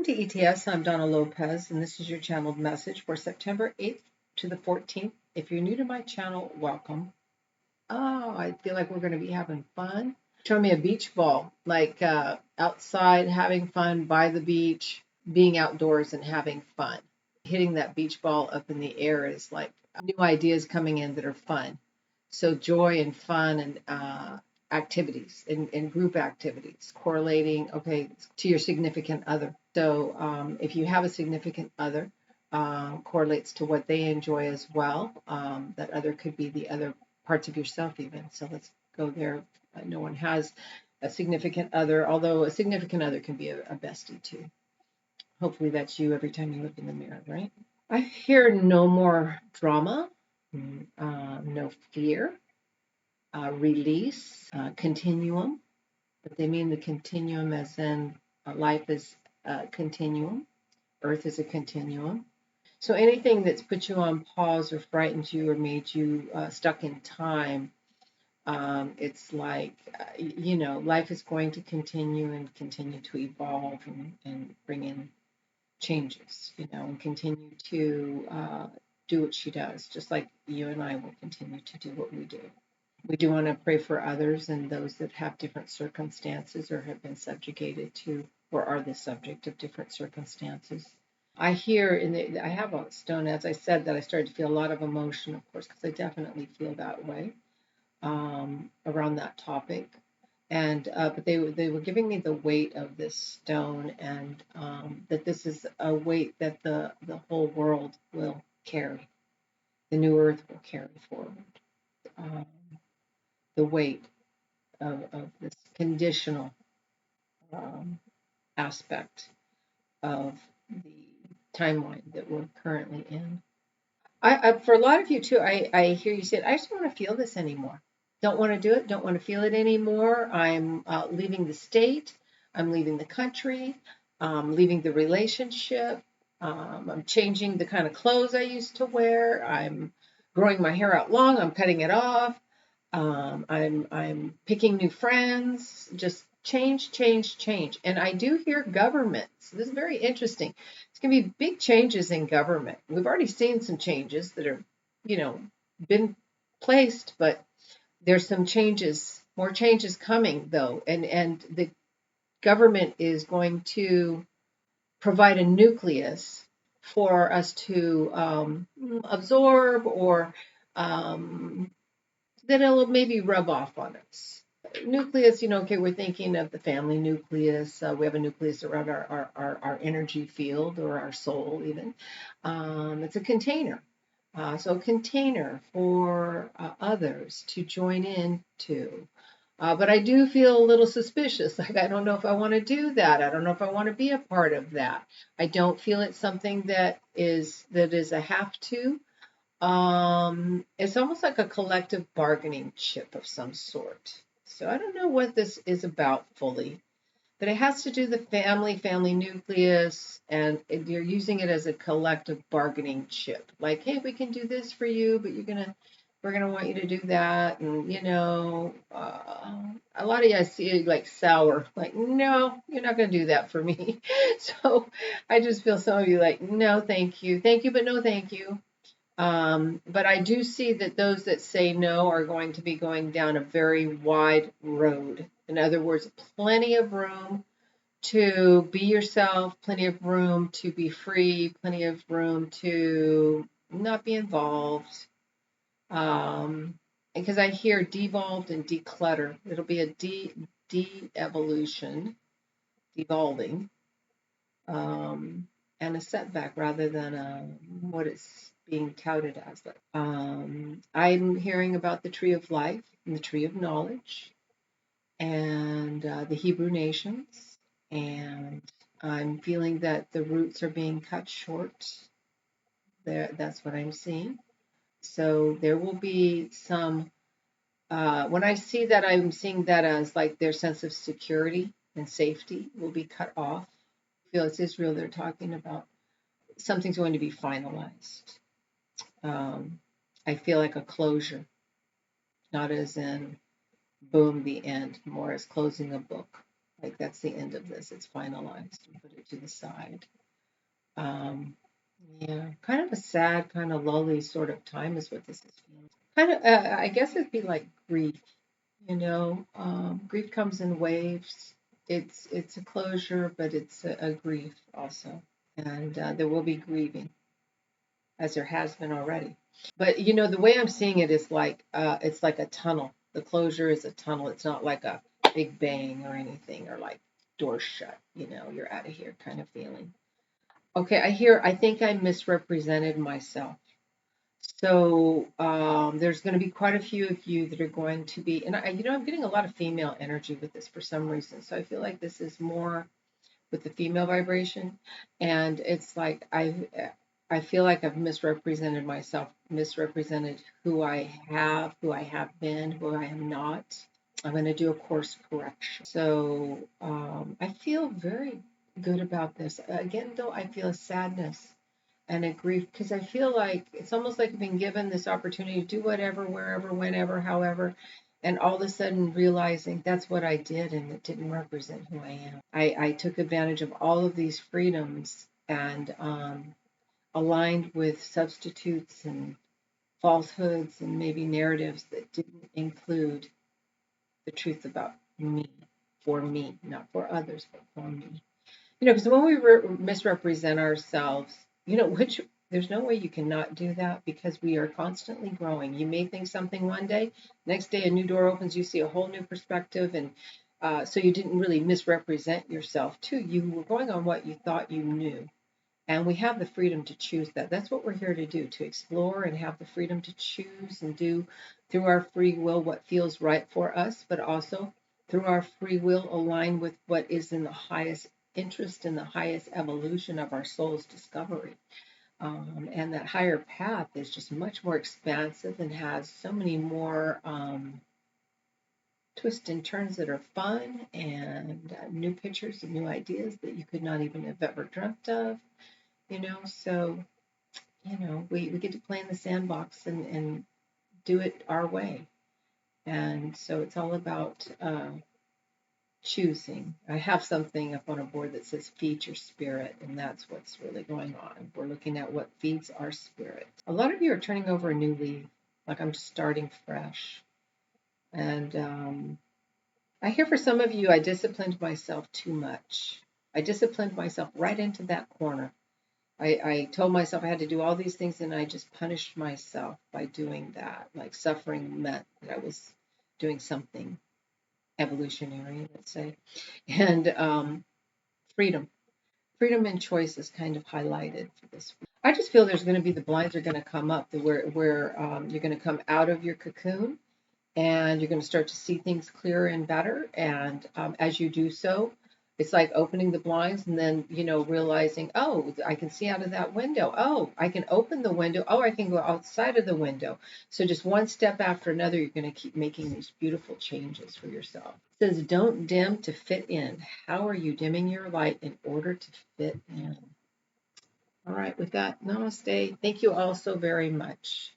Welcome to ETS. I'm Donna Lopez, and this is your channeled message for September 8th to the 14th. If you're new to my channel, welcome. Oh, I feel like we're going to be having fun. Show me a beach ball, like outside having fun by the beach, being outdoors and having fun. Hitting that beach ball up in the air is like new ideas coming in that are fun. So joy and fun and activities and group activities correlating, okay, to your significant other. So if you have a significant other, correlates to what they enjoy as well. That other could be the other parts of yourself even. So let's go there. No one has a significant other, although a significant other can be a bestie too. Hopefully that's you every time you look in the mirror, right? I hear no more drama, no fear, release, continuum. But they mean the continuum as in life is a continuum, earth is a continuum. So anything that's put you on pause or frightened you or made you stuck in time, it's like, life is going to continue and continue to evolve and bring in changes, and continue to do what she does, just like you and I will continue to do what we do. We do want to pray for others and those that have different circumstances or have been subjugated to or are the subject of different circumstances. I hear I have a stone, as I said, that I started to feel a lot of emotion, of course, because I definitely feel that way around that topic. And but they were giving me the weight of this stone, and that this is a weight that the whole world will carry. The new earth will carry forward. Um, the weight of this conditional aspect of the timeline that we're currently in. For a lot of you too, I hear you say, I just don't want to feel this anymore. Don't want to do it. Don't want to feel it anymore. I'm leaving the state. I'm leaving the country. I'm leaving the relationship. I'm changing the kind of clothes I used to wear. I'm growing my hair out long. I'm cutting it off. I'm picking new friends. Just change, change, change. And I do hear governments. This is very interesting. It's going to be big changes in government. We've already seen some changes that are, been placed, but there's some changes, more changes coming though. And the government is going to provide a nucleus for us to absorb or that it'll maybe rub off on us. Nucleus, okay, we're thinking of the family nucleus. We have a nucleus around our energy field or our soul even. It's a container. So a container for others to join into. But I do feel a little suspicious. Like, I don't know if I want to do that. I don't know if I want to be a part of that. I don't feel it's something that is a have to. It's almost like a collective bargaining chip of some sort. So I don't know what this is about fully, but it has to do the family nucleus, and you're using it as a collective bargaining chip. Like, hey, we can do this for you, but we're gonna want you to do that, and a lot of you I see like sour, like, no, you're not gonna do that for me. So I just feel some of you like, no, thank you, but no, thank you. But I do see that those that say no are going to be going down a very wide road. In other words, plenty of room to be yourself, plenty of room to be free, plenty of room to not be involved. Because I hear devolved and declutter. It'll be a de-evolution, devolving, and a setback rather than what it's being touted as. I'm hearing about the tree of life and the tree of knowledge and the Hebrew nations, and I'm feeling that the roots are being cut short. That's what I'm seeing. So there will be some. When I see that, I'm seeing that as like their sense of security and safety will be cut off. I feel it's Israel they're talking about. Something's going to be finalized. I feel like a closure, not as in boom, the end, more as closing a book. Like that's the end of this. It's finalized. Put it to the side. Um, yeah, kind of a sad, kind of lowly sort of time is what this is feeling. Kind of, I guess it'd be like grief. Grief comes in waves. It's a closure, but it's a grief also, and there will be grieving, as there has been already. But the way I'm seeing it is like it's like a tunnel. The closure is a tunnel. It's not like a big bang or anything, or like doors shut. You're out of here kind of feeling. Okay, I think I misrepresented myself. So there's going to be quite a few of you that are going to be, and I'm getting a lot of female energy with this for some reason. So I feel like this is more with the female vibration, and it's like I feel like I've misrepresented myself, misrepresented who I have been, who I am not. I'm going to do a course correction. So I feel very good about this. Again, though, I feel a sadness and a grief because I feel like it's almost like I've been given this opportunity to do whatever, wherever, whenever, however, and all of a sudden realizing that's what I did and it didn't represent who I am. I took advantage of all of these freedoms and aligned with substitutes and falsehoods and maybe narratives that didn't include the truth about me, for me, not for others, but for me. Because when we misrepresent ourselves, which there's no way you cannot do that because we are constantly growing. You may think something one day, next day a new door opens, you see a whole new perspective, and so you didn't really misrepresent yourself too. You were going on what you thought you knew. And we have the freedom to choose that. That's what we're here to do, to explore and have the freedom to choose and do through our free will what feels right for us, but also through our free will align with what is in the highest interest in the highest evolution of our soul's discovery. And that higher path is just much more expansive and has so many more twists and turns that are fun and new pictures and new ideas that you could not even have ever dreamt of. So we get to play in the sandbox and do it our way. And so it's all about choosing. I have something up on a board that says feed your spirit, and that's what's really going on. We're looking at what feeds our spirit. A lot of you are turning over a new leaf, like I'm just starting fresh. And I hear for some of you, I disciplined myself too much. I disciplined myself right into that corner. I told myself I had to do all these things, and I just punished myself by doing that. Like suffering meant that I was doing something evolutionary, let's say. And freedom. Freedom and choice is kind of highlighted for this. I just feel there's going to be the blinds are going to come up where you're going to come out of your cocoon and you're going to start to see things clearer and better. And as you do so, it's like opening the blinds and then, realizing, oh, I can see out of that window. Oh, I can open the window. Oh, I can go outside of the window. So just one step after another, you're going to keep making these beautiful changes for yourself. It says, don't dim to fit in. How are you dimming your light in order to fit in? All right, with that, namaste. Thank you all so very much.